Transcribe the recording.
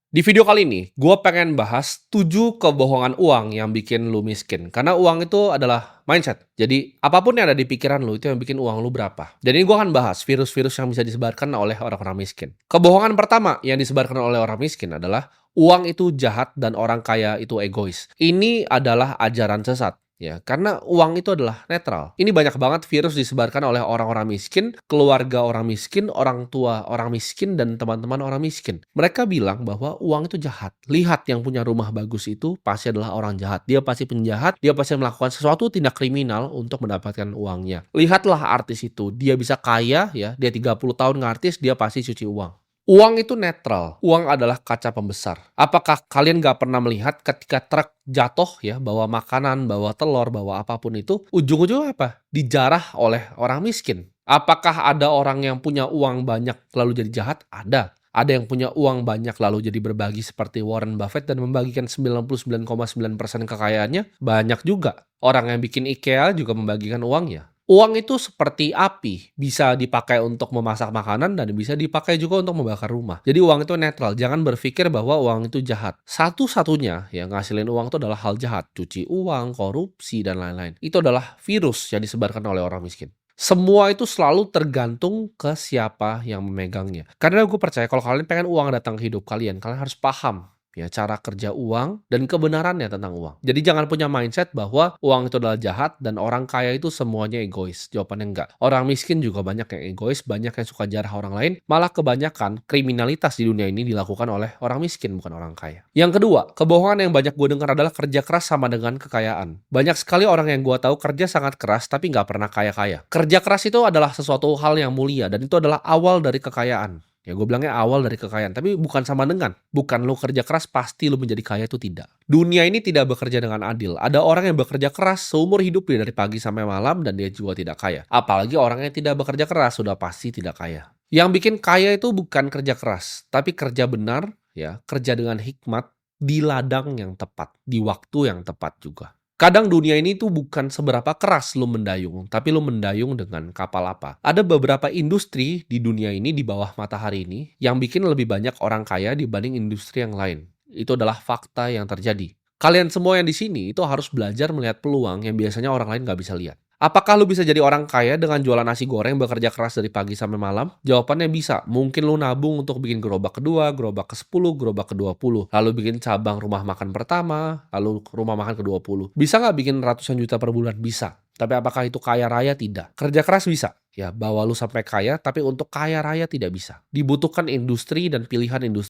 Di video kali ini, gue pengen bahas 7 kebohongan uang yang bikin lu miskin. Karena uang itu adalah mindset. Jadi, apapun yang ada di pikiran lu, itu yang bikin uang lu berapa. Dan ini gue akan bahas virus-virus yang bisa disebarkan oleh orang-orang miskin. Kebohongan pertama yang disebarkan oleh orang miskin adalah uang itu jahat dan orang kaya itu egois. Ini adalah ajaran sesat. Ya, karena uang itu adalah netral. Ini banyak banget virus disebarkan oleh orang-orang miskin, keluarga orang miskin, orang tua orang miskin, dan teman-teman orang miskin. Mereka bilang bahwa uang itu jahat. Lihat yang punya rumah bagus itu pasti adalah orang jahat. Dia pasti penjahat, dia pasti melakukan sesuatu tindak kriminal untuk mendapatkan uangnya. Lihatlah artis itu, dia bisa kaya ya, dia 30 tahun ngartis, dia pasti cuci uang. Uang itu netral. Uang adalah kaca pembesar. Apakah kalian nggak pernah melihat ketika truk jatuh ya, bawa makanan, bawa telur, bawa apapun itu, ujung-ujungnya apa? Dijarah oleh orang miskin. Apakah ada orang yang punya uang banyak lalu jadi jahat? Ada. Ada yang punya uang banyak lalu jadi berbagi seperti Warren Buffett dan membagikan 99,9% kekayaannya? Banyak juga. Orang yang bikin IKEA juga membagikan uangnya. Uang itu seperti api, bisa dipakai untuk memasak makanan dan bisa dipakai juga untuk membakar rumah. Jadi uang itu netral, jangan berpikir bahwa uang itu jahat. Satu-satunya yang ngasilin uang itu adalah hal jahat, cuci uang, korupsi, dan lain-lain. Itu adalah virus yang disebarkan oleh orang miskin. Semua itu selalu tergantung ke siapa yang memegangnya. Karena gue percaya kalau kalian pengen uang datang ke hidup kalian, kalian harus paham ya cara kerja uang dan kebenarannya tentang uang. Jadi jangan punya mindset bahwa uang itu adalah jahat dan orang kaya itu semuanya egois. Jawabannya enggak. Orang miskin juga banyak yang egois, banyak yang suka jarah orang lain. Malah kebanyakan kriminalitas di dunia ini dilakukan oleh orang miskin, bukan orang kaya. Yang kedua, kebohongan yang banyak gue dengar adalah kerja keras sama dengan kekayaan. Banyak sekali orang yang gue tahu kerja sangat keras tapi nggak pernah kaya-kaya. Kerja keras itu adalah sesuatu hal yang mulia dan itu adalah awal dari kekayaan. Ya gue bilangnya awal dari kekayaan, tapi bukan sama dengan. Bukan lu kerja keras pasti lu menjadi kaya, itu tidak. Dunia ini tidak bekerja dengan adil. Ada orang yang bekerja keras seumur hidupnya dari pagi sampai malam dan dia juga tidak kaya. Apalagi orang yang tidak bekerja keras sudah pasti tidak kaya. Yang bikin kaya itu bukan kerja keras, tapi kerja benar, ya, kerja dengan hikmat di ladang yang tepat, di waktu yang tepat juga. Kadang dunia ini tuh bukan seberapa keras lu mendayung, tapi lu mendayung dengan kapal apa. Ada beberapa industri di dunia ini di bawah matahari ini yang bikin lebih banyak orang kaya dibanding industri yang lain. Itu adalah fakta yang terjadi. Kalian semua yang di sini itu harus belajar melihat peluang yang biasanya orang lain nggak bisa lihat. Apakah lu bisa jadi orang kaya dengan jualan nasi goreng bekerja keras dari pagi sampai malam? Jawabannya bisa. Mungkin lu nabung untuk bikin gerobak kedua, gerobak ke-10, gerobak ke-20. Lalu bikin cabang rumah makan pertama, lalu rumah makan ke-20. Bisa nggak bikin ratusan juta per bulan? Bisa. Tapi apakah itu kaya raya? Tidak. Kerja keras bisa. Ya, bawa lu sampai kaya, tapi untuk kaya raya tidak bisa. Dibutuhkan industri dan pilihan industri